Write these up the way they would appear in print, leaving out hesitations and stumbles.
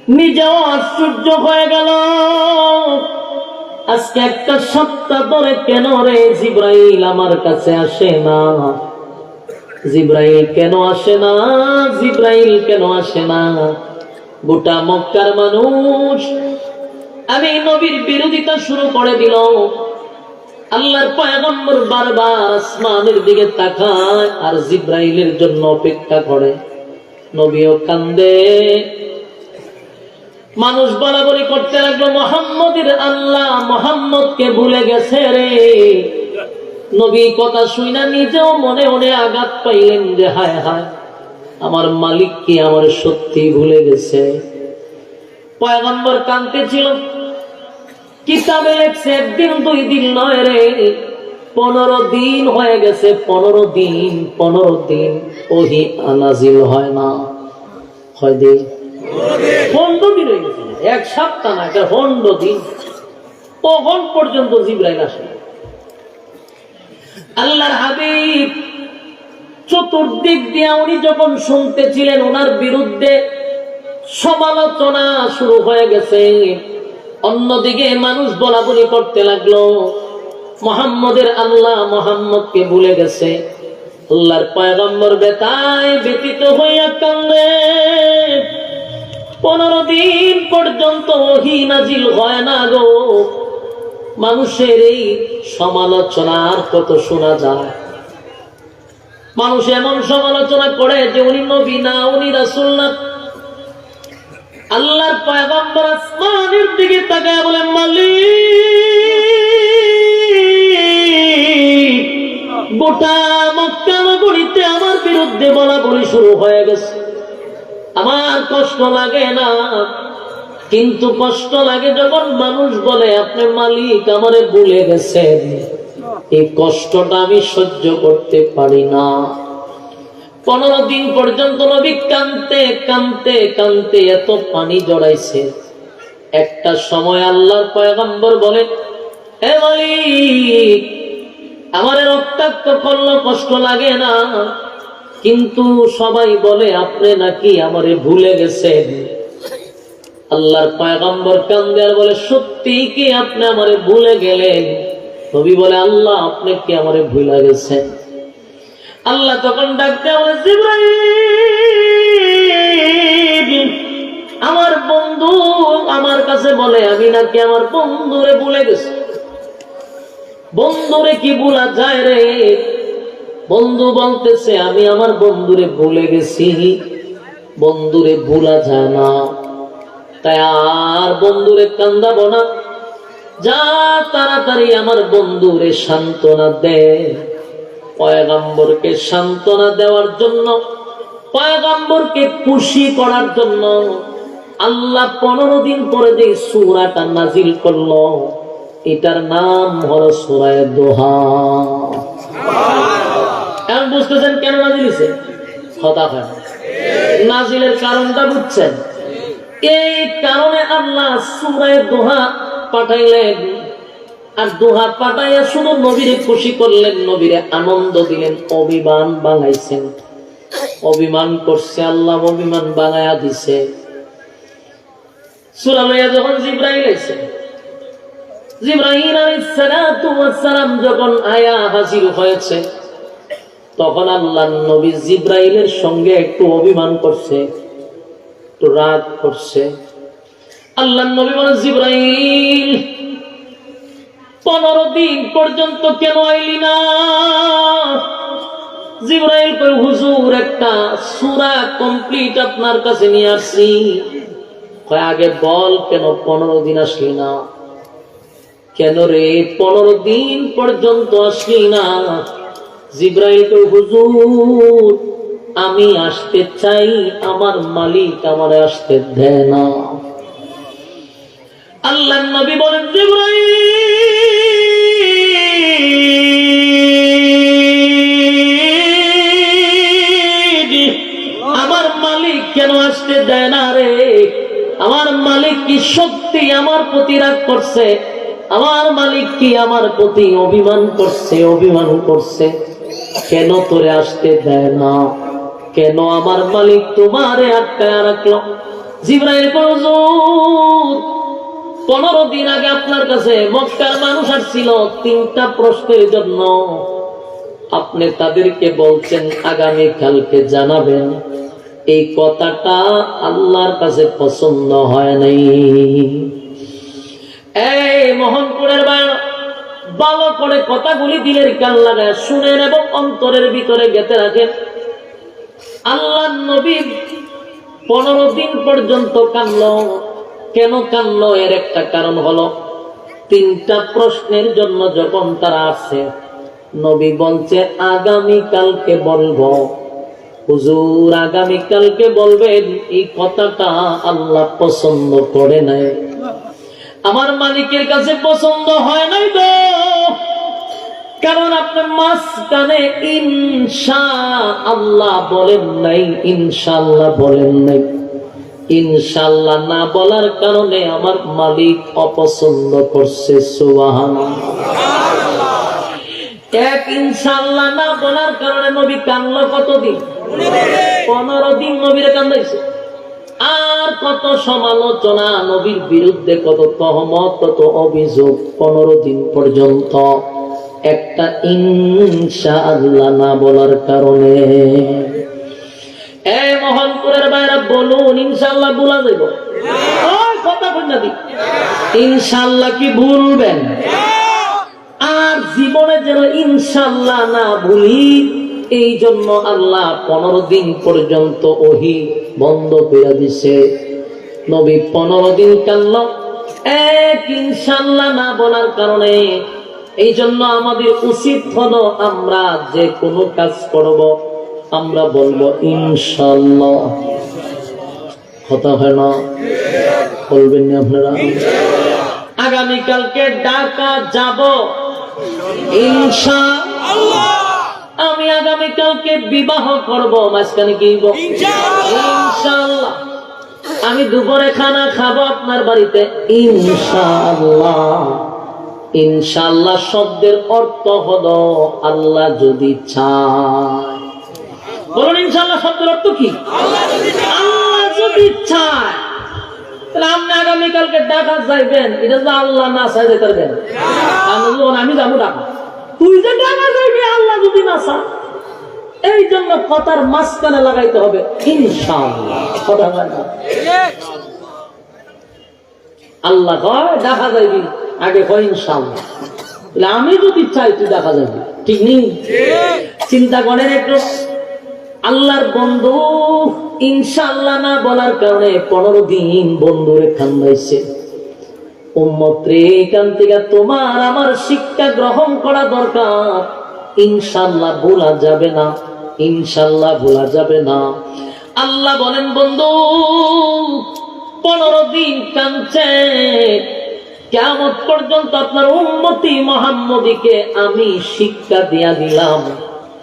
নিজেও আশ্চর্য হয়ে গেল। আজকে একটা সপ্তাহ ধরে কেন রে জিব্রাইল আমার কাছে আসে না, জিব্রাইল কেন আসে না, জিব্রাইল কেন আসে না? গোটা মক্কার মানুষ আমি নবীর বিরোধিতা শুরু করে দিল। আল্লাহর পয়গম্বর বারবার আসমানের দিকে তাকায় আর জিব্রাইলের জন্য অপেক্ষা করে। নবীও কান্দে। মানুষ বলাবলি করতে লাগলো, মুহাম্মদের আল্লাহ মুহাম্মদকে ভুলে গেছে রে। নবী কথা শুইনা নিজেও মনে মনে আঘাত পাইলেন যে হায় হায়, আমার মালিক কি আমার সত্যি ভুলে গেছে? পয়গম্বর কাঁদতেছিল। কিতাবে লেখছে একদিন 2 দিন নয় রে, 15 দিন হয়ে গেছে। 15 দিন ওহী নাযিল হয় না। হয় দিন 15 দিন হয়ে গেছে, এক সপ্তাহ না, এটা 15 দিন। কখন পর্যন্ত জিবরাইল আসে? আল্লাহর হাবিব চতুর্দিক দিয়ে উনি যখন শুনতেছিলেন, ওনার বিরুদ্ধে সমালোচনা শুরু হয়ে গেছে। অন্যদিকে মানুষ বলাবলি করতে লাগলো, মুহাম্মদের আল্লাহ মুহাম্মদকে ভুলে গেছে। আল্লাহর পয়গম্বর বেতায় ব্যতীত হইয়া কান্দে। 15 দিন পর্যন্ত ওহী নাজিল হয় না গো। মানুষের এই সমালোচনা আর কত শোনা যায়? মানুষ এমন সমালোচনা করে যে উনি নবী না, উনি রাসূল না। আল্লাহর পয়গম্বর আসমানের দিকে তাকায় বলে, মালিক, গোটা মক্কা নগরীতে আমার বিরুদ্ধে বলাবলি শুরু হয়ে গেছে। আমার কষ্ট লাগে না, কিন্তু কষ্ট লাগে যখন মানুষ বলে আপনি মালিক আমারে ভুলে গেছেন। এই কষ্টটা আমি সহ্য করতে পারি না। 15 দিন পর্যন্ত নবী কাঁদতে কাঁদতে কাঁদতে এত পানি জড়াইছে। একটা সময় আল্লাহর পয়গম্বর বলে, হে মালিক, আমারে রক্তাক্ত করলো, কষ্ট লাগে না, কিন্তু সবাই বলে আপনি নাকি আমারে ভুলে গেছেন। আল্লাহর পয়গম্বর কান্দে আর বলে, সত্যি কি আপনি আমারে ভুলে গেলেন? নবী বলে, আল্লাহ আপনি কি আমারে ভুলে গেছেন? আল্লাহ তখন ডাকতে বলে, জিবরাইল, আমার বন্ধু আমার কাছে বলে আমি নাকি আমার বন্ধুরে ভুলে গেছি। বন্ধুরে কি ভুলা যায় রে? বন্ধু বলতেছে আমি আমার বন্ধুরে ভুলে গেছি। বন্ধুরে ভুলা যায় না, তাই আর বন্ধুরে কান্দাবো না। যা তাড়াতাড়ি আমার বন্ধুরে সান্ত্বনা দে। পয়গম্বরকে সান্ত্বনা দেওয়ার জন্য, পয়গম্বরকে খুশি করার জন্য আল্লাহ 15 দিন পরে যে সূরাটা নাজিল করলো, এটার নাম হলো সূরা দোহা। এখন বুঝতেছেন কেন নাজিল হয়েছে? কথা হয় নাজিলের কারণটা বুঝছেন? এই কারণে আল্লাহ সূরা দোহা পাঠাইলেন। আর দোহা পাঠাইয়া শুধু নবীরে খুশি করলেন, নবীরে আনন্দ দিলেন। অভিমান বাঙাইছেন, অভিমান করছে আল্লাহ, অভিমান বাঙায়া দিছে। সূরা লইয়া যখন জিবরাইল আইছে, জিবরাইল আলাইহিস সালাতু ওয়াস সালাম যখন আয়া হাজির হয়েছে, তখন আল্লাহর নবী জিবরাইলের সঙ্গে একটু অভিমান করছে, একটু রাগ করছে। আল্লাহর নবী বলেন, জিবরাইল 15 দিন পর্যন্ত কেন আইলি না? জিবরাইল কই, হুজুর একটা সূরা কমপ্লিট আপনার কাছে নিয়ে আসছি। কয় আগে বল কেন 15 দিন আসলি না? কেন রে 15 দিন পর্যন্ত আসলি না? জিবরাইল কই, হুজুর আমি আসতে চাই, আমার মালিক আমারে আসতে দেয় না। আল্লাহর নবী বলেন, জিবরাইল আমার মালিক কেন আসতে দেয় না রে? আমার মালিক কি সত্যি আমার প্রতি রাগ করছে? আমার মালিক কি আমার প্রতি অভিমান করছে? অভিমান করছে কেন তোরে আসতে দেয় না? কেন আমার মালিক তোমারে আটকায় রাখলো? জিবরাইল হুজুর 15 দিন আগে আপনার কাছে মক্কার মানুষ আসছিল 3টা প্রশ্নের জন্য, আপনি তাদেরকে বলছেন আগামী কালকে জানাবেন। এই কথাটা আল্লাহর কাছে পছন্দ হয় নাই। এই মোহনপুরের বাইরে ভালো করে কথাগুলি দিলের কান লাগায় শুনেন এবং অন্তরের ভিতরে গেঁথে রাখেন। আল্লাহর নবী 15 দিন পর্যন্ত কানল। কেন কানল? এর একটা কারণ হলো 3টা প্রশ্নের জন্য যখন তারা আসছে, নবী বলছে আগামী কালকে বলবো। হুজুর আগামী কালকে বলবেন, এই কথাটা আল্লাহ পছন্দ করে নাই, আমার মালিকের কাছে পছন্দ হয় নাই গো। কারণ আপনি মাঝখানে ইনশাআল্লাহ বলেন নাই, ইনশাআল্লাহ বলেন নাই। ইনশাআল্লাহ না বলার কারণে আমার মালিক অপছন্দ করছে। সুবহানাল্লাহ। এক ইনশাআল্লাহ না বলার কারণে নবী কানলো কতদিন? 15 দিন নবীরে কান্দাইছে। আর কত সমালোচনা নবীর বিরুদ্ধে, কত তহমত, কত অভিযোগ 15 দিন পর্যন্ত একটা ইনশাআল্লাহ না বলার কারণে। এই মোহনপুরের বাইরে বলুন ইনশাআল্লাহ ভুলা যাইব? ওই কথা বল না দি, ইনশাআল্লাহ কি ভুলবেন? আর জীবনে যেন ইনশাআল্লাহ না ভুলি, এই জন্য আল্লাহ 15 দিন পর্যন্ত ওহী বন্ধ করে দিছে। নবী 15 দিন কানল এক ইনশাআল্লাহ না বলার কারণে। এই জন্য আমাদের উচিত হলো আমরা যে কোনো কাজ করব আমরা বলবো ইনশাআল্লাহ। কথা হয় না? বলবেন না আপনারা? আগামীকালকে ঢাকা যাব ইনশাআল্লাহ। আমি আগামীকালকে বিবাহ করব, মাঝখানে কি ইনশাআল্লাহ। আমি দুপুরে খানা খাবো আপনার বাড়িতে ইনশাআল্লাহ। ইনশাআল্লাহ শব্দের অর্থ হলো আল্লাহ যদি চায়। বলুন ইনশাআল্লাহ শব্দের অর্থ কি? আল্লাহ যদি চায়। তাহলে আপনি আগামীকালকে ঢাকা যাইবেন, এটা তো আল্লাহ না চাই যেতে পারবেন। আমি যাবো ঢাকা, তুই যে ঢাকা যাইবি আল্লাহ যদি না চায়। এই জন্য কথার মাঝখানে লাগাইতে হবে ইনশাআল্লাহ। কথা হয় না? আল্লাহ কয় ঢাকা যাইবি, আগে কয় ইনশাআল্লাহ। আমি যদি চাই তুই ঢাকা যাবি, ঠিক নেই? চিন্তা করেন একটু। আল্লাহর বন্ধু ইনশাআল্লাহ না বলার কারণে 15 দিন বন্ধুরে খান্দাইছে। উম্মত রে, এখান থেকে তোমার আমার শিক্ষা গ্রহণ করা দরকার। ইনশাআল্লাহ ভোলা যাবে না, ইনশাআল্লাহ ভোলা যাবে না। আল্লাহ বলেন বন্ধু 15 দিন কাঁদছে, কিয়ামত পর্যন্ত আপনার উম্মতি মুহাম্মদীকে আমি শিক্ষা দিয়া দিলাম,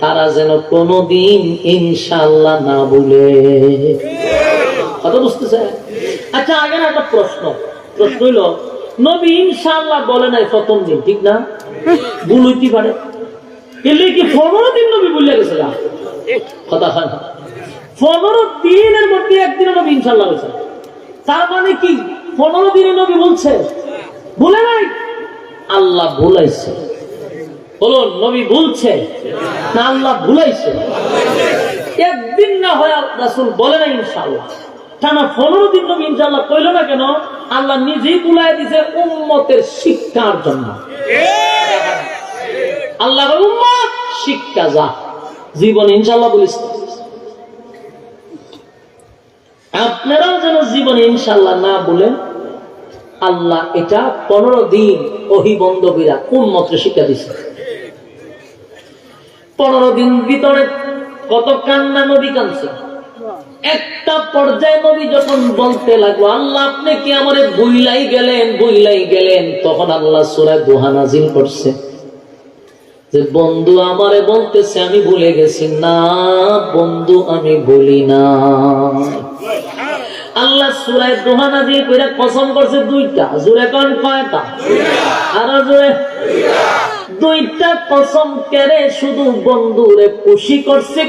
তারা যেন কোনদিন ইনশাআল্লাহ না বলে। কথা বুঝতেছে? আচ্ছা, আগের একটা প্রশ্ন হইল, নবী ইনশাআল্লাহ বলে নাই প্রথম দিন, ঠিক না? ভুল হইতে পারে, এলে কি 15 দিন নবী বলে গেছে? কথা হয় না? 15 দিনের মধ্যে একদিন নবী ইনশাআল্লাহ বলছে। তার মানে কি 15 দিনে নবী বলছে? বলে নাই, আল্লাহ ভুলাইছে। বলুন, নবী বলছে না আল্লাহ ভুলাইছে? একদিন না হয় রাসূল বলে না ইনশাআল্লাহ। টানা 15 দিন নবী ইনশাআল্লাহ কইল না কেন? আল্লাহ নিজেই বুলাই দিয়েছে উম্মতের শিক্ষার জন্য। আল্লাহ উম্মত শিক্ষা যা, জীবন ইনশাআল্লাহ বলিস। আপনারাও যেন জীবনে ইনশাআল্লাহ না বলেন। আল্লাহ এটা 15 দিন ওহী বন্ধ কইরা উম্মতকে শিক্ষা দিয়েছে। 15 দিন ভিতরে কত কান্না নবী কাঁদছে। একটা পর্যায়ে নবী যখন বলতে লাগলো, আল্লাহ আপনি কি আমারে ভুলাই গেলেন, তখন আল্লাহ সূরা দুহা নাযিল করছে যে বন্ধু আমারে বলতেছে আমি ভুলে গেছি। না বন্ধু, আমি বলি না। আল্লাহ সূরা দুহা নাযিল কইরা কসম করছে 2টা। জোরে কোন কয়টা? আর জোরে 2টা কসম করে শুধু বন্ধুরে খুশি করছে।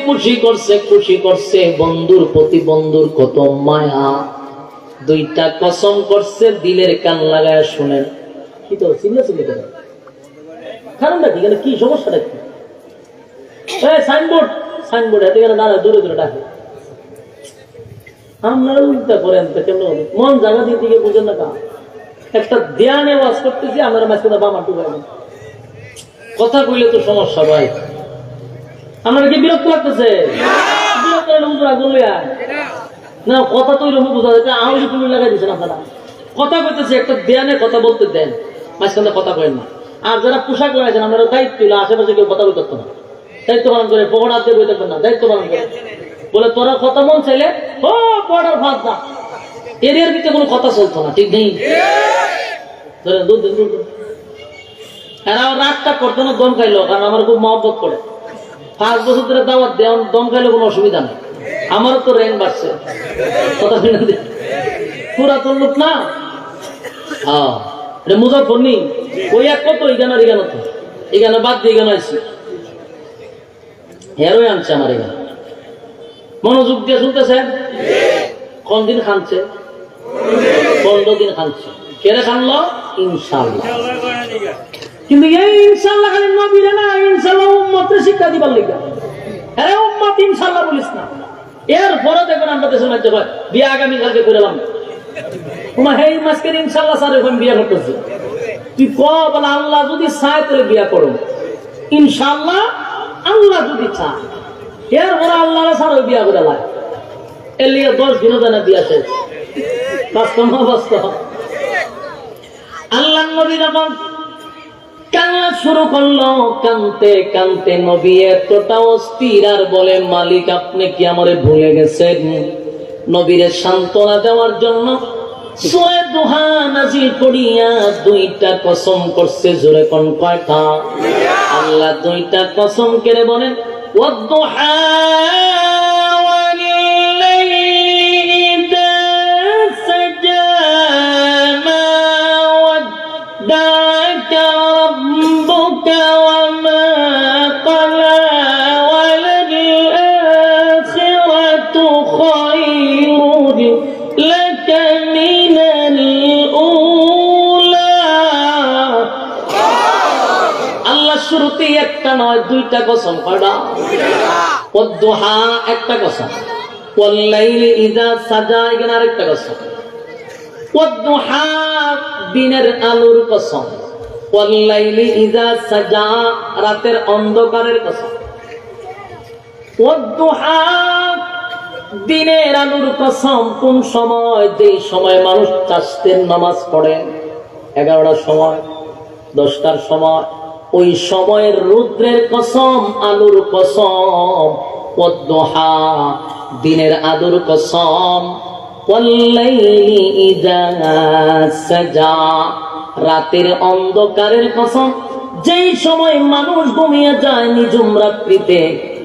বন্ধুর প্রতি বন্ধুর কত মায়া, দুইটা কসম করছে, দিলের কান লাগায় শুনেন। কি তো চিল্লা চিল্লি করে কারণটা কি? কি সমস্যাটা কি? সাইনবোর্ড সাইনবোর্ড হাতে গেলে দাঁড়ায় দূরে দূরে ডাকে। আপনারা উল্টা করেন তো কেমন? মন জায়গা দিয়ে দিকে বুঝেন না কা? একটা ধ্যানে ওয়াজ করতেছি, আমরা মাঝখানে বামা ডুবাই কথা কইলে তো সমস্যা ভাই। আপনারা কি বিরক্ত লাগতেছে? বিরক্ত হলে হুজুর আগুন লইয়া না, কথা তো এরকম বোঝা যাচ্ছে। আউলি তুমি লাগাই দিচ্ছেন আপনারা। কথা কইতেছে, একটা ধ্যানে কথা বলতে দেন, মাঝখানে কথা কইেন না। আর যারা পোশাক লাগাইছেন, আপনারা দায়িত্ব হলো আশেপাশে কেউ কথা বলতে না, দায়িত্ব পালন করে। পকড়া দিয়ে বই থাকবেন না, দায়িত্ব পালন করে। বলে তোরা কথা মন চাইলে ও পড়ার ভাত না, এরিয়ার ভিতরে কোনো কথা চলতো না, ঠিক নেই। রাতটা করতো না, দম খাইলো, কারণ আমার খুব মহব্বত করে। 5 বছর ধরে দাওয়াত দেয়, দম খাইলে কোনো অসুবিধা নেই। আমারও তো র্যাঙ্ক বাড়ছে, কথা পুরাতন লোক না। হ্যাঁ, এটা মুজাফর নি ওই এক কত এখানে এখানে তো এখানে বাদ দিয়ে এখানে আসছি, হেরোই আনছে আমার এখানে। মনোযোগ দিয়ে শুনতেছেন? কোন দিন খানছে? 15 দিন খানছে। কেড়ে খানলো? ইনশাআল্লাহ। কিন্তু এই ইনশাআল্লাহ খালি নবীরে না, ইনশাআল্লাহ উম্মতকে শিক্ষা দিবার লাগা। আরে উম্মত ইনশাআল্লাহ বলিস না, এরপরে দেখবেন আমরা দেশের মধ্যে বিয়ে আগামী কালকে করলাম। তোমার এই মাসকে ইনশাআল্লাহ স্যার এখন বিয়ে করতেছে। তুই ক বলে আল্লাহ যদি চায় তাহলে বিয়ে করো, ইনশাআল্লাহ আল্লাহ যদি চায়। এরপরে আল্লাহ স্যার ওই বিয়ে করে লাগে। এর লিগে 10 দিনও জানা বিয়ে শেষ। বাস্তব বাস্তব আল্লাহ নবী যখন কান্না শুরু করলো, কানতে কানতে নবী এতটা অস্থির, আর বলে মালিক আপনি কি আমারে ভুলে গেছেন? নবীরে সান্ত্বনা দেওয়ার জন্য সূরা দুহা নাযিল করিয়া 2টা কসম করছে। জোরে কোন কয়টা? আল্লাহ 2টা কসম করে বলেন ওয়াদ-দুহা শুরুতেই একটা নয় 2টা কসম। কয়টা? ওয়াদ-দুহা একটা কসম, ওয়াল-লাইলি ইযা সাজা এখানে আরেকটা কসম। ওয়াদ-দুহা দিনের আলোর কসম, ওয়াল-লাইলি ইযা সাজা রাতের অন্ধকারের কসম। ওয়াদ-দুহা দিনের আলোর কসম কোন সময়? যেই সময় মানুষ চাষতের নামাজ পড়ে, 11টার সময়, 10টার সময়, ওই সময়ের রুদ্রের কসম, আলোর কসম। ওয়াদ-দুহা দিনের আলোর কসম, ওয়াল-লাইলি ইযা সাজা রাতের অন্ধকারের কসম। যেই সময় মানুষ ঘুমিয়ে যায় নিঝুম রাত্রিতে,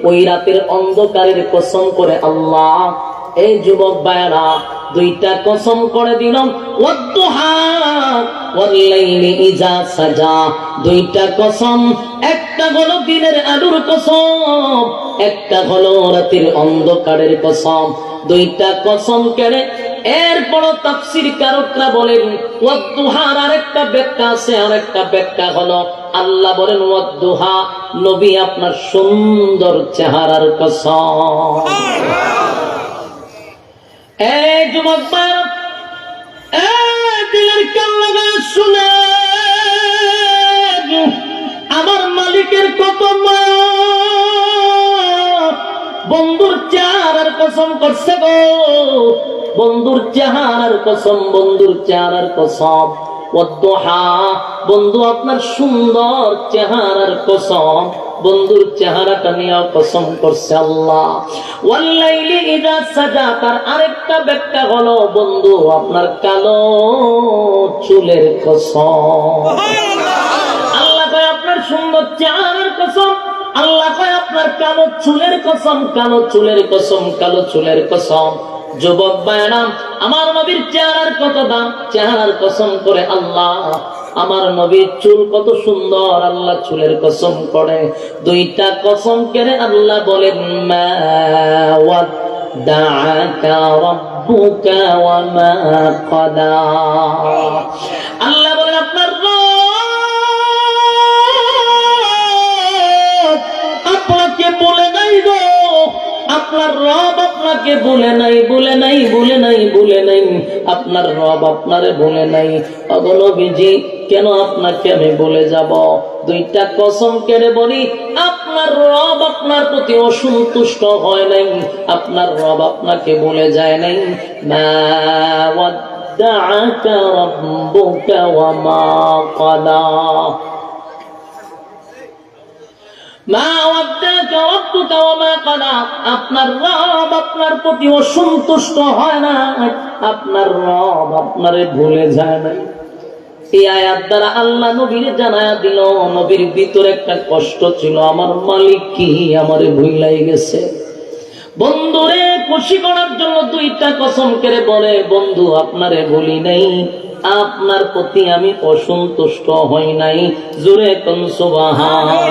ওই রাতের অন্ধকারের কসম করে আল্লাহ। এই যুবক ভাইরা 2টা কসম করে দিলাম, ওয়াদ-দুহা ওয়াল-লাইলি ইযা সাজা 2টা কসম। একটা হলো দিনের আলোর কসম, একটা হলো রাতের অন্ধকারের কসম। 2টা কসম করে এরপর তাফসীর কারকরা বলেন ওয়াদ-দুহার আরেকটা ব্যাখ্যা আছে। আরেকটা ব্যাখ্যা হলো আল্লাহ বলেন ওয়াদ-দুহা নবী আপনার সুন্দর চেহারার কসম। এই যুবক ভাইরা, দিলের কান লাগায় শুনে, আমার মালিকের কত মায়া। বন্ধুর চেহারার কসম করছে গো, বন্ধুর চেহারার কসম, বন্ধুর চেহারার কসম। ওয়াদ-দুহা বন্ধু আপনার সুন্দর চেহারার কসম, বন্ধুর চেহারাটা নিয়ে কসম করছে আল্লাহ। ওয়াল-লাইলি ইযা সাজা তার আরেকটা ব্যাখ্যা হলো বন্ধু আপনার কালো চুলের কসম। আল্লাহ কয় আপনার সুন্দর চেহারার কসম, আল্লাহ কয় আপনার কালো চুলের কসম, কালো চুলের কসম, কালো চুলের কসম। যুবক ভাইরা, আমার নবীর চেহারার কত দাম, চেহারার কসম করে আল্লাহ। আমার নবীর চুল কত সুন্দর, আল্লাহ চুলের কসম করে। 2টা কসম করে আল্লাহ বলেন মা ওয়াদ্দাআকা রাব্বুকা রাব্বুকা ওয়া মা ক্বাদা। আল্লাহ বলেন আপনার আপনাকে বলে নাই গো, আপনার রব আপনাকে বলে নাই, বলে নাই, বলে নাই, বলে নাই, আপনার রব আপনারে বলে নাই। ওগো নবীজি, কেন আপনাকে আমি বলে যাব? দুইটা কসম কেড়ে বলি, আপনার রব আপনার প্রতি অসন্তুষ্ট হয় নাই, আপনার রব আপনাকে বলে যায় নাই। মা ওয়াদ্দাআকা রাব্বুকা ওয়া মা ক্বাদা। মা ওয়াদ্দাআকা রাব্বুকা ওয়া মা ক্বাদা। আপনার রব আপনার প্রতি অসন্তুষ্ট হয় না, আপনার রব আপনারে ভুলে যায় না। এই আয়াত দ্বারা আল্লাহ নবীর জানায়া দিল, নবীর ভিতরে একটা কষ্ট ছিল, আমার মালিক কি আমারে ভুলাই গেছে। বন্ধুরে খুশি করার জন্য দুইটা কসম করে বলে, বন্ধু আপনারে বলি নাই, আপনার প্রতি আমি অসন্তুষ্ট হই নাই। জোরে কোন সুবহানাল্লাহ।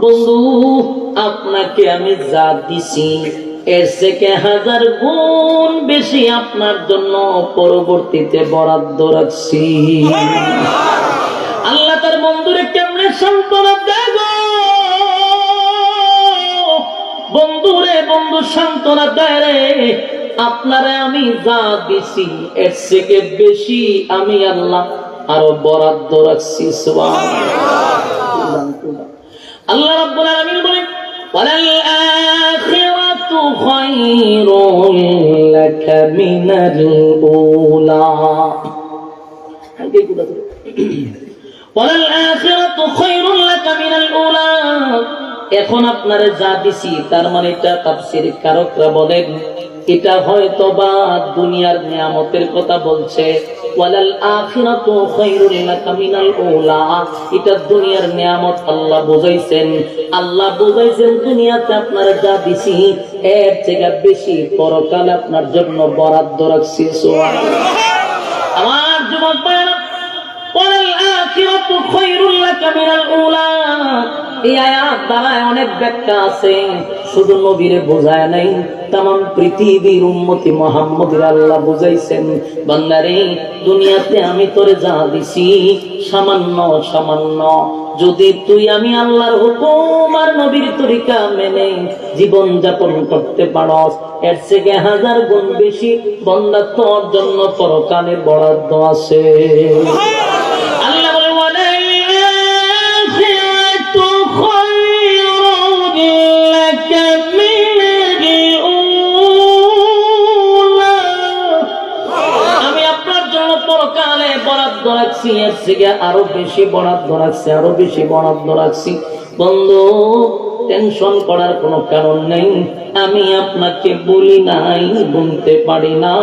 বন্ধু আপনাকে আমি যা দিছি এর থেকে 1000 গুণ বেশি আপনার জন্য পরবর্তীতে বরাদ্দ রাখছি। আল্লাহ তার বন্ধুরে কেমনে সান্ত্বনা দেয় গো। বন্ধুরে বন্ধু সান্ত্বনা দেয় রে, আপনারে আমি যা দিছি এর থেকে বেশি আমি আল্লাহ আরো বরাদ্দ রাখছি। সুবহানাল্লাহ। আল্লাহ রাব্বুল আলামিন বলেন, ওয়ালাল আখিরাতু খায়রুল লাকা মিনাল উলা। ওয়ালাল আখিরাতু খায়রুল লাকা মিনাল উলা। এখন আপনারে যা দিছি, তার মানে এটা তাফসীর কারকরা বলেন এটা হয়তো বা দুনিয়ার নিয়ামতের কথা বলছে। ওয়ালাল আখিরাতু খায়রুল লাকা মিনাল উলা, এটা দুনিয়ার নিয়ামত আল্লাহ বুঝাইছেন। আল্লাহ বুঝাইছেন দুনিয়াতে আপনারা যা দিছি এর থেকে বেশি পরকালে আপনার জন্য বরাদ্দ রাখছি। সুবহানাল্লাহ। আমার যুবক ভাইরা, ওয়ালাল আখিরাতু খায়রুল লাকা মিনাল উলা, এই আয়াত দ্বারা অনেক ব্যাখ্যা আছে, শুধু নবীরে বোঝায় নাই, তামাম পৃথিবীর উম্মতি মুহাম্মদের আল্লাহ বুঝাইছেন, বান্দারে দুনিয়াতে আমি তোরে যা দিছি সামান্য সামান্য, যদি তুই আমি আল্লাহর হুকুম আর নবীর তরিকা মেনে জীবন যাপন করতে পারস, এর থেকে 1000 গুণ বেশি বান্দা তোর জন্য পরকালে বরাদ্দ আছে। আল্লাহ বলে, বরাদ্দ রাখছি, এর থেকে আরো বেশি বরাদ্দ রাখছি, আরো বেশি বরাদ্দ রাখছি। বন্ধু টেনশন করার কোনো কারণ নেই, আমি আপনাকে বলি নাই, বলতে পারি না।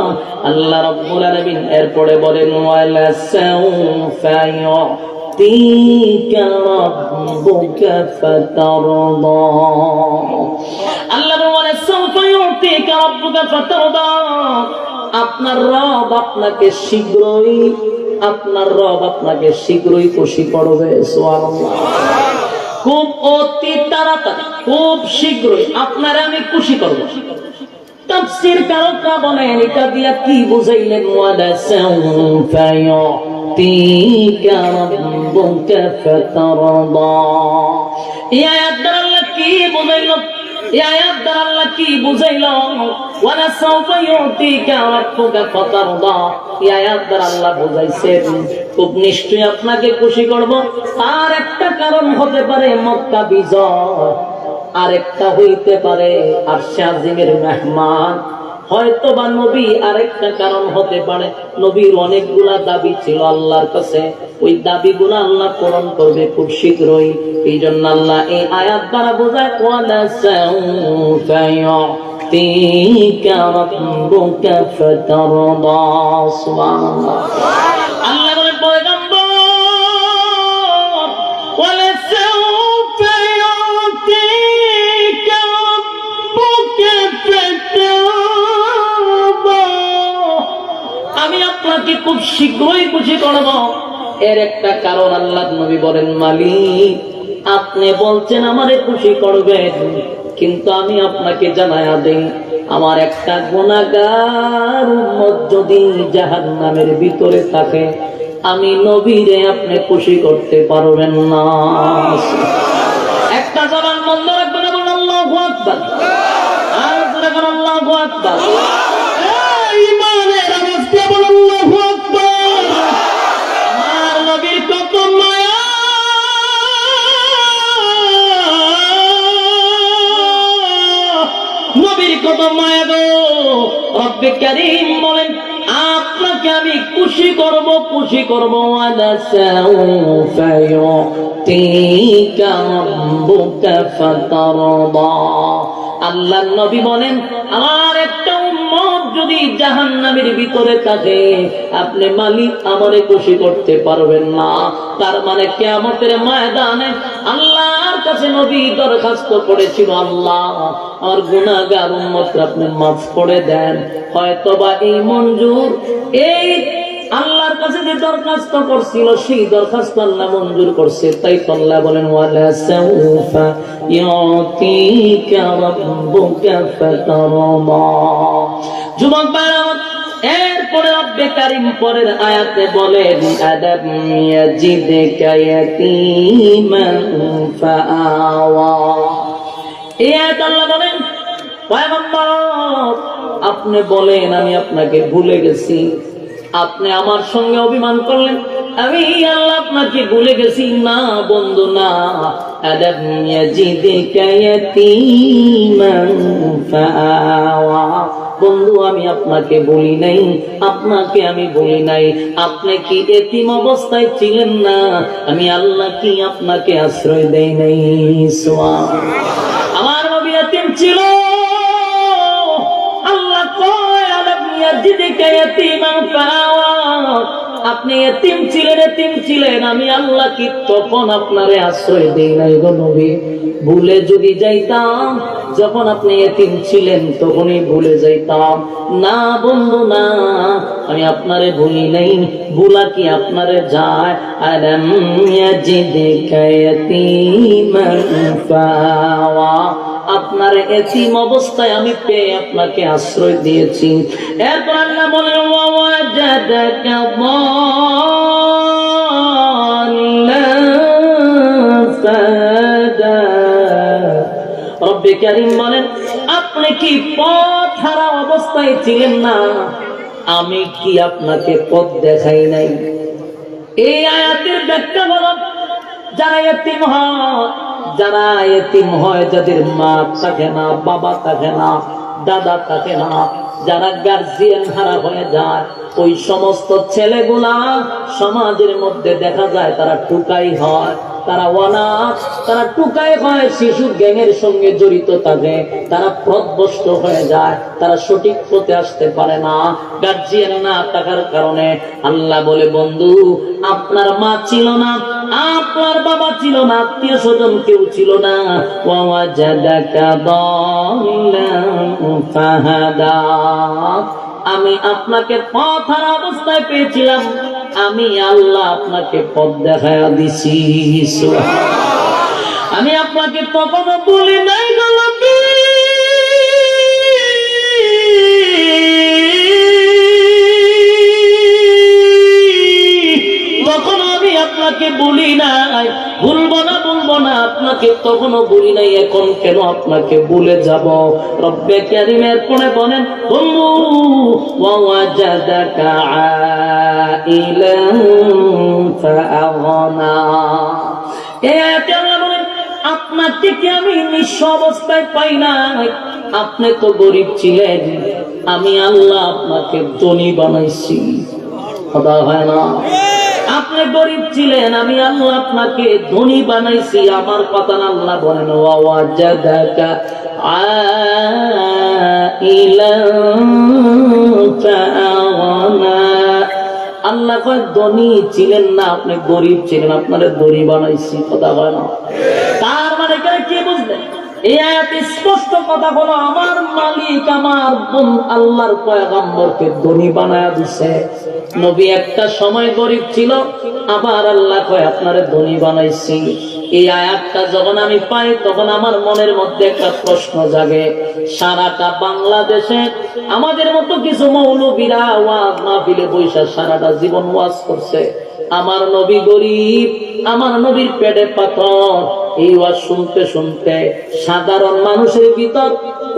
আল্লাহ রাব্বুল আলামিন এরপরে বলেন, ওয়ালা সাউফা ইউতিকা রাব্বুকা ফাতারদা। আল্লাহ বলেন, সাউফা ইউতিকা রাব্বুকা ফাতারদা। আপনার রব আপনাকে শীঘ্রই, আপনার রব আপনাকে শীঘ্রই খুশি করবে। সুবহানাল্লাহ। খুব অতি তাড়াতাড়ি, খুব শীঘ্রই আপনারে আমি খুশি করব। তাফসীর কারকরা বলেন এটা দিয়া কি বুঝাইলেন? ওয়ালা সাউফা ইউতিকা রাব্বুকা ফাতারদা। এই আয়াত দ্বারা আল্লাহ কি বুঝাইল? এই আয়াত দ্বারা আল্লাহ কি বুঝাইল? ওয়ালা সাউফা ইউতিকা রাব্বুকা ফাতারদা। এই আয়াত দ্বারা আল্লাহ বুঝাইছেন খুব নিশ্চয়ই আপনাকে খুশি করব। আর একটা কারণ হতে পারে মক্কা বিজয়, আর একটা হইতে পারে আরশে আজিমের মেহমান, হয়তো বা নবী। আরেকটা কারণ হতে পারে নবীর অনেকগুলা দাবি ছিল আল্লাহর কাছে, ওই দাবিগুলো আল্লাহ পূরণ করবে খুব শীঘ্রই। এই জন্য আল্লাহ এই আয়াত দ্বারা বোঝায়, ওয়ালা সাউফা ইউতিকা রাব্বুকা ফাতারদা। সুবহানাল্লাহ। আল্লাহ বলেন, পয়গম্বর ওয়ালা সাউফা ইউতিকা আমি আপনাকে খুব শীঘ্রই খুশি করব। এর একটা কারণ আল্লাহর নবী বলেন, মালিক আপনি বলছেন আমারে খুশি করবেন, কিন্তু আমি আপনাকে জানায়া দেই আমার একটা গুনাহগার উম্মত যদি জাহান্নামের ভিতরে থাকে, আমি নবীরে আপনি খুশি করতে পারবেন না। একটা জবান বন্ধ রাখবেন, বলুন আল্লাহু আকবার। আর জোরে বলুন আল্লাহু আকবার। ঈমানের আওয়াজ দিয়ে বলুন আল্লাহু আকবার। আমার নবীর কত মায়া, নবীর কত মায়া গো। রব্বে কারীম বলেন আপনাকে আমি খুশি করব, খুশি করব। ওয়ালা সাউফা ইউতিকা রাব্বুকা ফাতারদা। আল্লাহর নবী বলেন আমার একটা উম্মত যদি জাহান্নামের ভিতরে থাকে, আপনি মালিক আমারে খুশি করতে পারবেন না। তার মানে কিয়ামতের ময়দানে আল্লাহর কাছে নবী দরখাস্ত করেছিল, আল্লাহ আমার গুনাহগার উম্মতকে আপনি মাফ করে দেন। হয়তোবা এই মঞ্জুর, এই আল্লাহর কাছে যে দরখাস্ত করছিল সেই দরখাস্ত আল্লাহ মঞ্জুর করছে। তাই তো আল্লাহ বলেন ওয়ালা সাউফা ইউতিকা রাব্বুকা ফাতারদা। যুবক ভাইরা, এরপরে রব্বে কারীম পরের আয়াতে বলেন আলাম ইয়াজিদকা ইয়াতীমান ফাআওয়া। এই আয়াতে আল্লাহ বলেন পয়গম্বর আপনি বলেন আমি আপনাকে ভুলে গেছি, আপনি আমার সঙ্গে অভিমান করলেন, আমি আল্লাহ আপনাকে ভুলে গেছি। না বন্ধু না, আলাম ইয়াজিদকা ইয়াতীমান ফাআওয়া। বন্ধু আমি আপনাকে বলি নাই, আপনাকে আমি বলি নাই। আপনি কি এতিম অবস্থায় ছিলেন না? আমি আল্লাহ কি আপনাকে আশ্রয় দেই নাই? আমার নবী এতিম ছিল। আল্লাহ কয় আলাম ইয়াজিদকা ইয়াতীমান ফাআওয়া। আপনি এতিম ছিলেন, আমি আল্লাহ কি তখন আপনারে আশ্রয় দেই নাই গো নবী? ভুলে যদি যাইতাম, যখন আপনি এতিম ছিলেন তখনই ভুলে যাইতাম। না বন্ধু না, আমি আপনারে ভুলি নাই। ভুলা কি আপনারে যায়? আলাম ইয়াজিদকা ইয়াতীমান ফাআওয়া। আপনার এতিম অবস্থায় আমি পেয়ে আপনাকে আশ্রয় দিয়েছি। এরপর আল্লাহ বলেন ওয়াজাদাকা দাল্লান ফাহাদা। রব্বে কারীম বলেন আপনি কি পথ হারা অবস্থায় ছিলেন না? আমি কি আপনাকে পথ দেখাই নাই? এই আয়াতের ব্যাখ্যা হলো যারা এতিম হয়, যাদের মা থাকে না, বাবা থাকে না, দাদা থাকে না, যারা গার্জিয়ান হারা হয়ে যায়, ওই সমস্ত ছেলেগুলা সমাজের মধ্যে দেখা যায় তারা টুকাই হয়, তারা অনাথ, তারা টুকাই হয়, শিশু গ্যাংয়ের সঙ্গে জড়িত থাকে, তারা পথভ্রষ্ট হয়ে যায়, তারা সঠিক পথে আসতে পারে না, গার্জিয়ান না থাকার কারণে। আল্লাহ বলে বন্ধু আপনার মা ছিল না, আপনার বাবা ছিল না, আত্মীয় স্বজন কেউ ছিল না। ওয়াজাদাকা দাল্লান ফাহাদা। আমি আপনাকে পথ হারা অবস্থায় পেয়েছিলাম, আমি আল্লাহ আপনাকে পথ দেখায়া দিছি। আমি আপনাকে কখনো বলি নাই গলাপি, কখনো আমি আপনাকে বলি নাই, ভুলবো না আপনাকে তখনও বলি নাই, এখন কেন আপনাকে ভুলে যাব? রব্বে কারীমের পরে বলেন বন্ধু ওয়াজাদাকা আইলান ফাআগনা। এতে আল্লাহ বলেন আপনাকে কি আমি নিঃস্ব অবস্থায় পাই নাই? আপনি তো গরিব ছিলেন, আমি আল্লাহ আপনাকে ধনী বানাইছি। কথা হয় না? আপনি গরিব ছিলেন, আমি আল্লাহ আপনাকে ধনী বানাইছি। আমার কথা না, আল্লাহ বলেন ওয়াজাদাকা আইলান ফাআগনা। আল্লাহ কয় ধনী ছিলেন না, আপনি গরিব ছিলেন, আপনারে ধনী বানাইছি। কথা হয় না? তার মানে কি বুঝলেন? এই আয়াতে স্পষ্ট কথা হলো আমার মালিক আমার আল্লাহর পয়গম্বরকে ধনী বানায়া দিছে। নবী একটা সময় গরিব ছিল, আবার আল্লাহ কয় আপনারে ধনী বানাইছি। এই আয়াতটা যখন আমি পাই তখন আমার মনের মধ্যে একটা প্রশ্ন জাগে, সারাটা বাংলাদেশে আমাদের মতো কিছু মৌলবীরা ওয়াজ মাহফিলে বৈশা সারাটা জীবন ওয়াজ করছে, আমার নবী গরিব, আমার নবীর পেটে পাথর। এই ওয়াজ শুনতে শুনতে সাধারণ মানুষের ভিতর,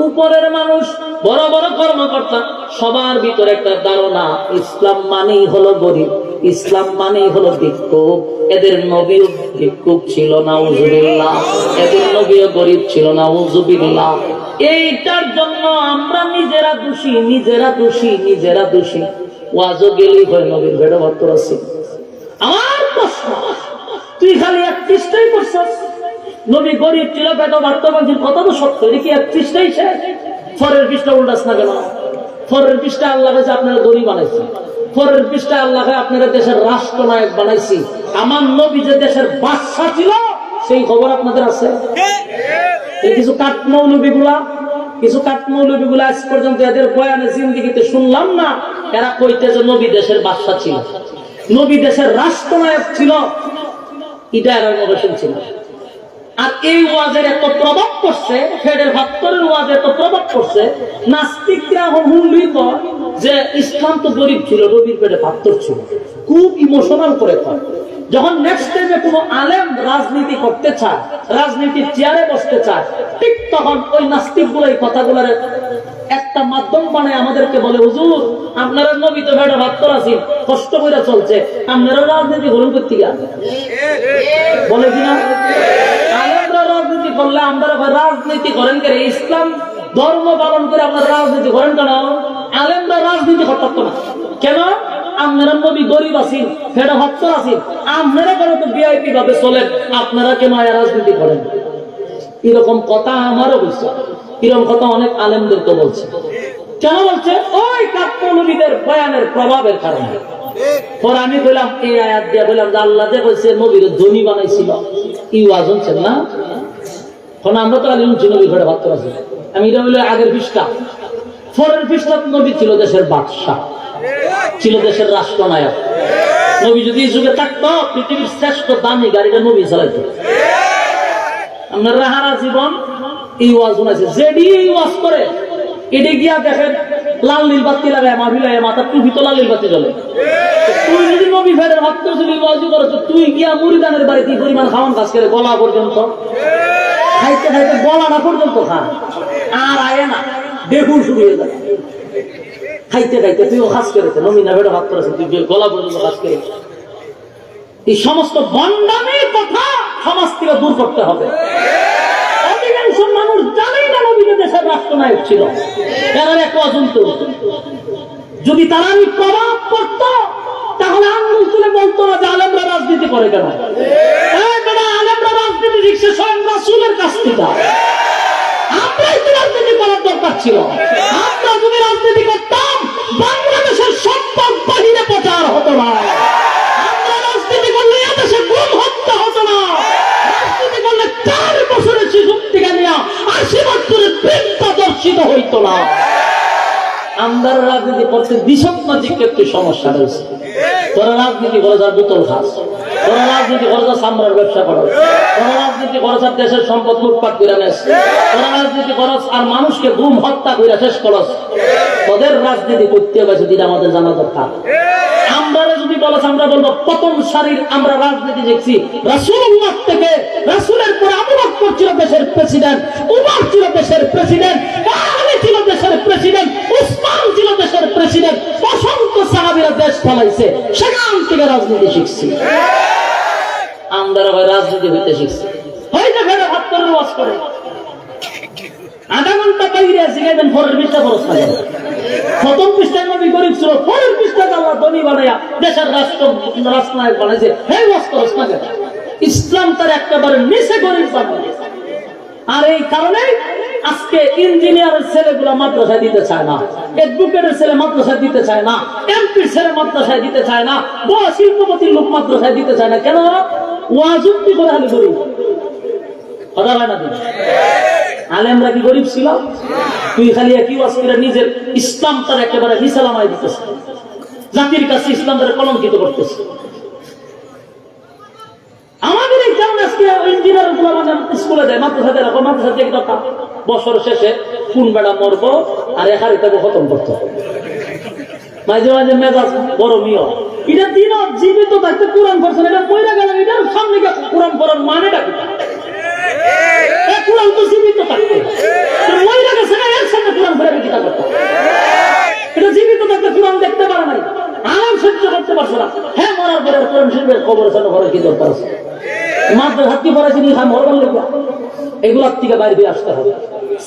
উপরের মানুষ, বড় বড় কর্মকর্তা, সবার ভিতরে একটা ধারণা ইসলাম মানেই হলো গরিব, ইসলাম মানেই হলো ভিক্ষুক। এদের নবীও ভিক্ষুক ছিল, নাউজুবিল্লাহ। এদের নবীও গরিব ছিল, নাউজুবিল্লাহ। এইটার জন্য আমরা নিজেরা দোষী, নিজেরা দোষী, নিজেরা দোষী। ওয়াজও গেলেই হয় নবীর ভেড়া ভক্তর আছে। আমার প্রশ্ন, তুই খালি এক পৃষ্ঠাই করছিস, নবী গরিব ছিল, পেট ভাত বলছিল, কথা তো সত্য, এটা কি এক পৃষ্ঠাই শেষ? পরের পৃষ্ঠা উল্টাস না কেন? পরের পৃষ্ঠা আল্লাহ কাছে আপনারা গরিব বানাইছি, পরের পৃষ্ঠা আল্লাহ আপনারা দেশের রাষ্ট্রনায়ক বানাইছি। আমার নবী যে দেশের বাদশা ছিল সেই খবর আপনাদের আছে? কিছু কাঠমৌলবীগুলা, কিছু কাঠমৌলবীগুলা আজ পর্যন্ত এদের বয়ানে জিন্দিগিতে শুনলাম না এরা কইতে যে নবী দেশের বাদশা ছিল, নবী দেশের রাষ্ট্রনায়ক ছিল। এটা এরা মনে শুনছিল। আর এই ওয়াজের এত প্রভাব পড়ছে, ফেডের ভাত্তরের ওয়াজে এত প্রভাব পড়ছে, নাস্তিকরা হুমলিত যে ইসলাম তো গরিব ছিল, নবীর পেটে ভাত্তর ছিল। খুব ইমোশনাল করে কয়। যখন নেক্সট টাইমে কোনো আলেম রাজনীতি করতে চায়, রাজনীতির চেয়ারে বসতে চায়, ঠিক তখন ওই নাস্তিক গুলো এই কথাগুলোর একটা মাধ্যম বানায় আমাদেরকে বলে, হুজুর আপনারা নবী তো পেটে ভাত্তর আছেন, কষ্ট করে চলছে, আপনারা রাজনীতি করুন করতে গিয়া বলে কিনা? আলেমরা রাজনীতি করলে আমরা রাজনীতি করেন কেন? ইসলাম ধর্ম পালন করে আপনারা রাজনীতি করেন কেন? আলেমরা রাজনীতি করতে পারতো না কেন? আপনারা নবী গরিব আছেন, ফেডা ভক্ত আছেন, আপনারা কেন তো ভিআইপি ভাবে চলেন, আপনারা কেন রাজনীতি করেন? এরকম কথা আমারও বলছে, এরকম কথা অনেক আলেমদেরকে বলছে। কেন বলছে? ওই কাঠমৌলবীদের বয়ানের প্রভাবের কারণে। পরে আমি বললাম, এই আয়াত দিয়ে বললাম যে আল্লাহ যে বলছে নবীর ধনী বানাইছিল, এই ওয়াজ শুনছেন না? এখন আমরা তো আলী শুনছি নবী ঘরে ভাত্তর আছে। আমি এটা বললাম আগের পৃষ্ঠা, পরের পৃষ্ঠা নবী ছিল দেশের বাদশা, ছিল দেশের রাষ্ট্রনায়ক। নবী যদি এই যুগে থাকতো, পৃথিবীর শ্রেষ্ঠ দামি গাড়িটা নবী চালাইত। আপনার রাহারা জীবন এই ওয়াজ শুনেছে, যেডি এই ওয়াজ করে এটি গিয়া দেখেন লাল নীল বাতি লাগায়, মাভিলায় মাথা টুপি তো লাল নীল বাতি জ্বলে। তুই যদি নবী ফেরের ভাত্ত যদি ওয়াজ করো, তুই গিয়া মুরিদানের বাড়িতে পরিমাণ খাওয়ান কাজ করে গলা পর্যন্ত খাইতে খাইতে গলাটা পর্যন্ত খান, আর আয় না বেহুশ শুরু হয়ে যায় খাইতে খাইতে। তুইও কাজ করেছে, নবীনা ফেরে ভাত করেছে, তুই গলা পর্যন্ত কাজ করে। এই সমস্ত বন্ডামি কথা সমাজ থেকে দূর করতে হবে। অধিকাংশ মানুষ জানেই না নবী দেশের রাষ্ট্রনায়ক ছিল, এরা এক অজন্ত। যদি তারা আমি প্রভাব করত তাহলে আঙ্গুল তুলে বলতো না যে আলেমরা রাজনীতি করে কেন? আলেমরা রাজনীতি শিখছে স্বয়ং রাসূলের কাছ থেকে। আমরাই তো রাজনীতি করার দরকার ছিল। আমরা যদি রাজনীতি করতাম বাংলাদেশের সম্পদ বাহিরে প্রচার হতো না, আমরা রাজনীতি করলে এদেশে গুম হত্যা হতো না, রাজনীতি করলে 4 বছরের শিশু থেকে নিয়ে 80 বছরের বৃদ্ধ দর্শিত হইতো না। আমরা রাজনীতি করতে দিশমাজিক একটি সমস্যা রয়েছে। তোরা রাজনীতি করে যার বোতল খাস, তোরা রাজনীতি করে যার সামরার ব্যবসা করো, তোরা রাজনীতি করে যার দেশের সম্পদ লুটপাট করে নেস, তোরা রাজনীতি করস আর মানুষকে গুম হত্যা করে শেষ করস। তোদের রাজনীতি করতে গেছে দিন আমাদের জানা দরকার। আমরা যদি বলস, আমরা বলবো প্রথম সারির আমরা রাজনীতি শিখছি রাসূলুল্লাহ থেকে। রাসূলের পরে আবু বকর ছিল দেশের প্রেসিডেন্ট, উমর ছিল দেশের প্রেসিডেন্ট, আলী ছিল দেশের প্রেসিডেন্ট, উসমান ছিল দেশের প্রেসিডেন্ট। অসংখ্য সাহাবীরা দেশ চালাইছে, সেখান থেকে রাজনীতি শিখছি। আমরা রাজনীতি হইতে শিখছি। হয়তো ফেরা ভাত করে ওয়াজ করে আধা ঘন্টা বাইরে আছে, গেলেন পরের পৃষ্ঠা খরচ থাকে। প্রথম পৃষ্ঠায় নবী গরিব ছিল, পরের পৃষ্ঠায় আল্লাহ ধনী বানাইয়া দেশের রাষ্ট্রনায়ক বানাইছে। এই ওয়াজ খরচ না কেন? ইসলাম তার একেবারে নিচে গরিব বানাইছে। আর এই কারণে আজকে ইঞ্জিনিয়ারের ছেলেগুলা মাদ্রাসায় দিতে চায় না, অ্যাডভোকেটের ছেলে মাদ্রাসায় দিতে চায় না, এমপির ছেলে মাদ্রাসায় দিতে চায় না, বড় শিল্পপতির লোক মাদ্রাসায় দিতে চায় না। কেন? ওয়াজ উক্তি করে খালি গরিব কথা হয় না। আলেমরা কি গরিব ছিল? তুই খালি একই ওয়াজ করে নিজের ইসলাম তার একেবারে নিচে নামাই দিতেছে। জাতির কাছে ইসলাম দ্বারা কলঙ্কিত করতেছে। আমাদের এই কারণে আজকে ইঞ্জিনিয়ার গুলো স্কুলে যায়, মাদ্রাসা যায়, মাদ্রাসা থেকে বছর শেষে কোন বেড়া মরবো আর এখানে তাকে খতম করতে হবে। মাঝে মাঝে মেজাজ গরমীয়। এটা দিন জীবিত থাকতে কোরআন পড়ছেন, এটা মহিলা গেলেন, এটার সামনে কোরআন পড়ার মানেটা কোথায়? কোরআন তো জীবিত থাকতে মহিলা গেছে না, এর সামনে কোরআন পড়ে কিতা করতে? এটা জীবিত থাকতে কোরআন দেখতে পারে নাই, আরাম সহ্য করতে পারছে না। হ্যাঁ, মরার পরে কোরআন শরীফের খবর আছে, ঘরে কি দরকার আছে? মাদ্রাসা হাতি পড়াইছি মরবার লেগে এগুলার থেকে বাইরে আসতে হবে,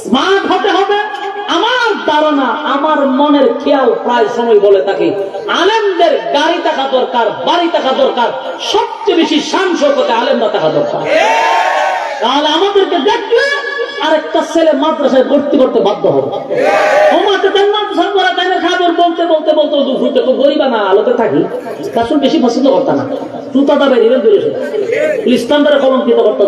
স্মার্ট হতে হবে। আমার ধারণা, আমার মনের খেয়াল প্রায় সময় বলে থাকি, আলেমদের গাড়ি থাকা দরকার, বাড়ি থাকা দরকার, সবচেয়ে বেশি শান শৌকতে আলেমরা থাকা দরকার। তাহলে আমাদেরকে দেখলে আরেকটা ছেলে মাদ্রাসায় ভর্তি করতে বাধ্য হবে। ও মাত্র মাদ্রাসা করা তাই না, খাবার বলতে বলতে বলতে দুপুরতে গরিবা না আলোতে থাকি, তার সঙ্গে বেশি পছন্দ করতাম না, জুতাটা বেরিয়ে বেরিয়েছে ইসলাম দ্বারা কলঙ্কিত করতে।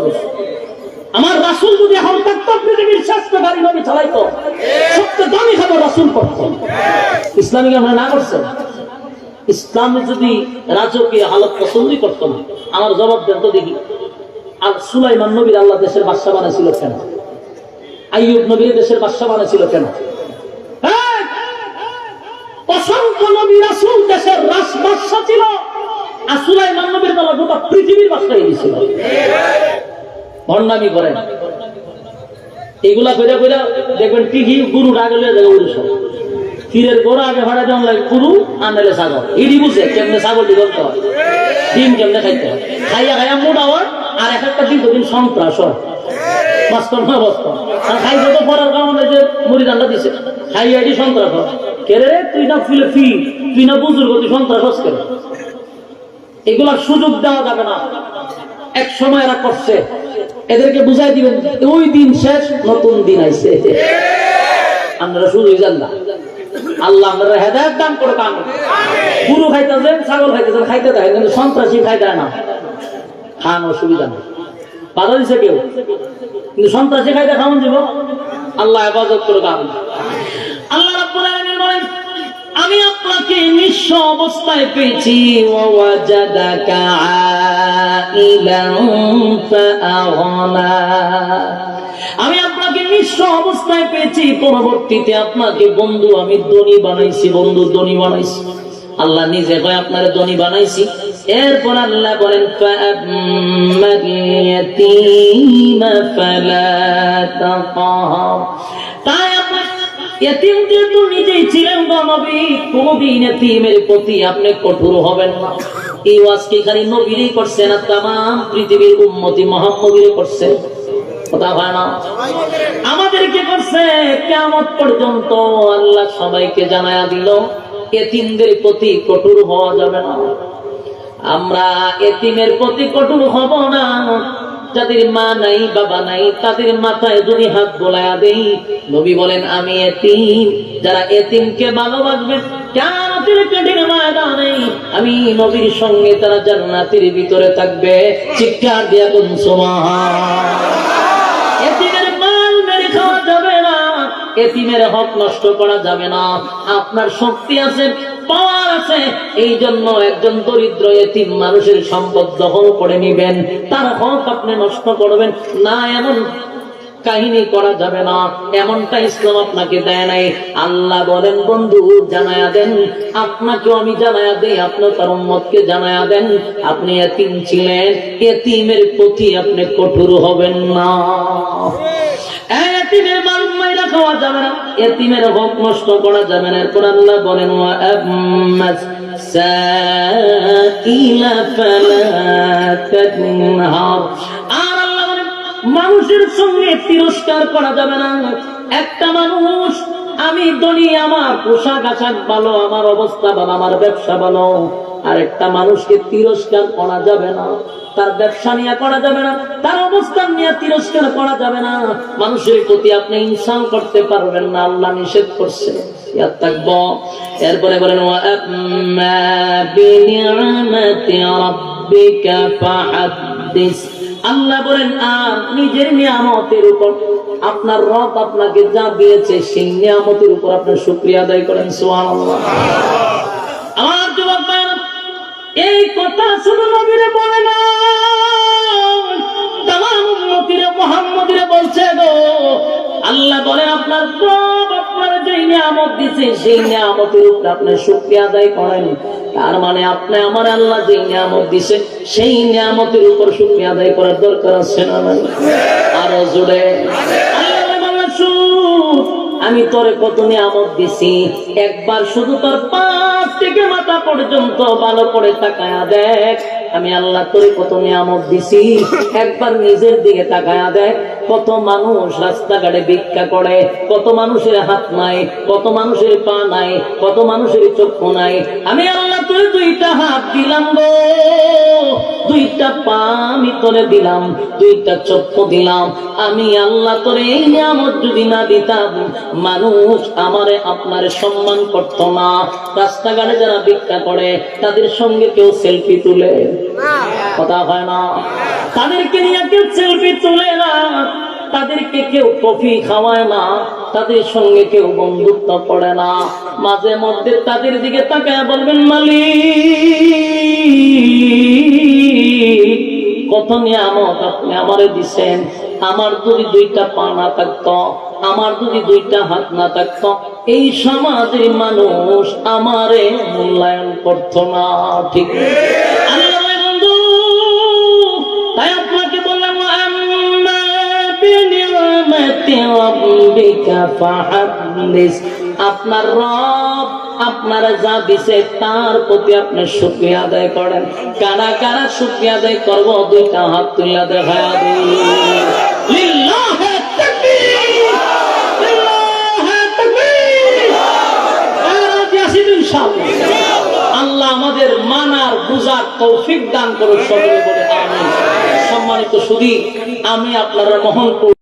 আমার রাসূল যদি এখন থাকতো, পৃথিবীর শ্রেষ্ঠ গাড়ি নবী চালাইতো, সবচেয়ে দামি খাবার রাসূল করতো। ইসলামিক আমরা না করছেন, ইসলামে যদি রাজকীয় হালত পছন্দই করতো না, আমার জবাব দেন তো দেখি। আর সুলাইমান নবীর আল্লাহ দেশের বাদশা বানাইছিল কেন? আইয়ুব নবীর দেশের বাদশা বানাইছিল কেন? অসংখ্য নবী রাসূল দেশের বাদশা ছিল, আর সুলাইমান নবীর আল্লাহ গোটা পৃথিবীর বাদশা দিয়েছিল। ভণ্ডামি করেন এগুলা করে করে দেখবেন টিকি গুরু ডাকলে ক্ষীরের গোড়া আগে ভাড়া দেওয়া লাগে গুরু, আনলে ছাগল। ইডি বুঝে কেমনে ছাগলটি ধরতে হয়, ডিম কেমনে খাইতে হয়, খাইয়া খাইয়া মোটা হয়। আর এক একটা দিন দিন সন্ত্রাস হয়, বাস্তব না বাস্তব। আর খাইতে তো পড়ার কারণে যে মুড়ি রান্না দিছে, খাইয়া এটি সন্ত্রাস হয়। কে রে তুই না ফুলে ফি, তুই না বুজুর্গ, তুই সন্ত্রাস হস কেন? এগুলার সুযোগ দেওয়া যাবে না। এক সময় এরা করছে, এদেরকে বুঝাই দিবেন ওই দিন শেষ, নতুন দিন আইছে। আপনারা শুধু জান না, আল্লাহ আপনারা হেদায়েত দান করে। কাম গুরু খাইতেছেন, ছাগল খাইতেছেন, খাইতে দেয়, কিন্তু সন্ত্রাসী খাই দেয় না, খান অসুবিধা নেই, বাধা দিছে কেউ, কিন্তু সন্ত্রাসী খাইতে খাওয়ান যাব। আল্লাহ হেফাজত করে। কাম আল্লাহ রাব্বুল আলামিন বলেন, আমি আপনাকে নিঃস্ব অবস্থায় পেয়েছি, ওয়াজাদাকা আইলান ফাআগনা। আমি আপনাকে নিঃস্ব অবস্থায় পেয়েছি, পরবর্তীতে আপনাকে বন্ধু আমি ধনী বানাইছি, বন্ধু ধনী বানাইছি। আল্লাহ নিজে কয় আপনারে ধনী বানাইছি। এরপর আল্লাহ বলেন, ফাআম্মাল ইয়াতীমা ফালা তাকহার। তাই আপনি এতিম যেহেতু নিজেই ছিলেন গো নবী, কোনদিন এতিমের প্রতি আপনি কঠোর হবেন না। এই ওয়াজ কি খালি নবীরই করছেন না, তামাম পৃথিবীর উম্মতি মুহাম্মদীরে করছেন? কথা হয় না, আমাদেরকে করছে। কিয়ামত পর্যন্ত আল্লাহ সবাইকে জানায়া দিল, এতিমদের প্রতি কঠোর হওয়া যাবে না। আমরা এতিমের প্রতি কঠোর হব না। যাদের মা নাই বাবা নাই, তাদের মাথায় যদি হাত বোলায়া দেই, নবী বলেন আমি এতিম। যারা এতিমকে ভালোবাসবেন, কিয়ামতের কঠিন ময়দানে আমি নবীর সঙ্গে তারা জান্নাতের ভিতরে থাকবে। চিৎকার দিয়া কোন সুবহান। এতিমের মাল মেরে খাওয়া যাবে না, এতিমের হক নষ্ট করা যাবে না। আপনার শক্তি আছে, পাওয়ার আছে, এই জন্য একজন দরিদ্র এতিম মানুষের সম্পদ দখল করে নিবেন, তার হক আপনি নষ্ট করবেন না, এমন কাহিনী করা যাবে না। এমনটা ইসলাম আপনাকে দেয় নাই। আল্লাহ বলেন, বন্ধু জানায়া দেন, আপনাকেও আমি জানায়া দেই, আপনি তার উম্মতকে জানায়া দেন, আপনি এতিম ছিলেন, এতিমের প্রতি আপনি কঠোর হবেন না। এতিমের মাল মাইরা খাওয়া যাবে না, এতিমের হক নষ্ট করা যাবে না। এরপর আল্লাহ বলেন, ওয়া আম্মাস সাইলা ফালা তানহার। আর আল্লাহ বলেন, মানুষের সঙ্গে তিরস্কার করা যাবে না। একটা মানুষ, আমি ধনী, আমার পোশাক আশাক ভালো, আমার অবস্থা ভালো, আমার ব্যবসা ভালো, আর একটা মানুষকে তিরস্কার করা যাবে না। তার ব্যবসা নিয়ে করা যাবে না, তার অবস্থান নিয়ে তিরস্কার করা যাবে না। মানুষের প্রতি আপনি ইনসান করতে পারবেন না, আল্লাহ নিষেধ করছে। ইয়াদ থাকবো। এরপরে বলেন, ওয়া আম্মা বিনি'মাতি রাব্বিকা ফাহাদ্দিস। আল্লাহ বলেন, আর নিজের নিয়ামতের উপর, আপনার রব আপনাকে যা দিয়েছে সেই নিয়ামতের উপর আপনার শুকরিয়া আদায় করেন। সুবহানাল্লাহ। আমার যুবক ভাইরা, এই কথা শুধু নবীরে বলে না, তামাম উম্মতিরে মুহাম্মদীরে বলছে গো। আল্লাহ বলেন আপনার রব আপনারা যে নিয়ামত দিয়েছে সেই নিয়ামতের উপর আপনি শুকরিয়া আদায় করেন। তার মানে আপনি আমার আল্লাহ যে নিয়ামত দিয়েছে সেই নিয়ামতের উপর শুকরিয়া আদায় করার দরকার আছে না নাই? আরো জোরে আমি তোরে কত নিয়ামত দিছি, একবার শুধু তোর পা থেকে মাথা পর্যন্ত ভালো করে তাকায়া দেখ আমি আল্লাহ তোরে কত নিয়ামত দিছি। একবার নিজের দিকে তাকায়া দেখ, কত মানুষ রাস্তাঘাটে ভিক্ষা করে, কত মানুষের হাত নাই, কত মানুষের পা নাই, কত মানুষের চক্ষু নাই। আমি আল্লাহ তোরে দুইটা হাত দিলাম গো, দুইটা পা আমি তোরে দিলাম, দুইটা চক্ষু দিলাম। আমি আল্লাহ তোরে এই নিয়ামত যদি না দিতাম মানুষ আমারে আপনারে সম্মান করত না। রাস্তাঘাটে যারা ভিক্ষা করে তাদের সঙ্গে কেউ সেলফি তুলে, কথা হয় না, তাদেরকে নিয়ে কেউ সেলফি তুলে না, তাদেরকে কেউ কফি খাওয়ায় না, তাদের সঙ্গে কেউ বন্ধুত্ব করে না। মাঝে মধ্যে তাদের দিকে তাকায় বলবেন মালিক কত নিয়ামত আপনি আমারে দিছেন, আমার যদি দুইটা পা না থাকতো, আমার যদি দুইটা হাত না থাকতো, এই সমাজের মানুষ আমারে মূল্যায়ন করতো না। ঠিক বন্ধু, তাই আপনাকে বললাম আপনার রব আপনারা যা দিছে তার প্রতি আপনি শুকরিয়া আদায় করেন। কারা কারা শুকরিয়া আদায় করবো? দুইটা হাত তুলে দেখা দিন। আল্লাহ আমাদের মানার বুঝার তৌফিক দান করুন সকলে বলে আমিন। সম্মানিত সুধী, আমি আপনারা মোহনপুর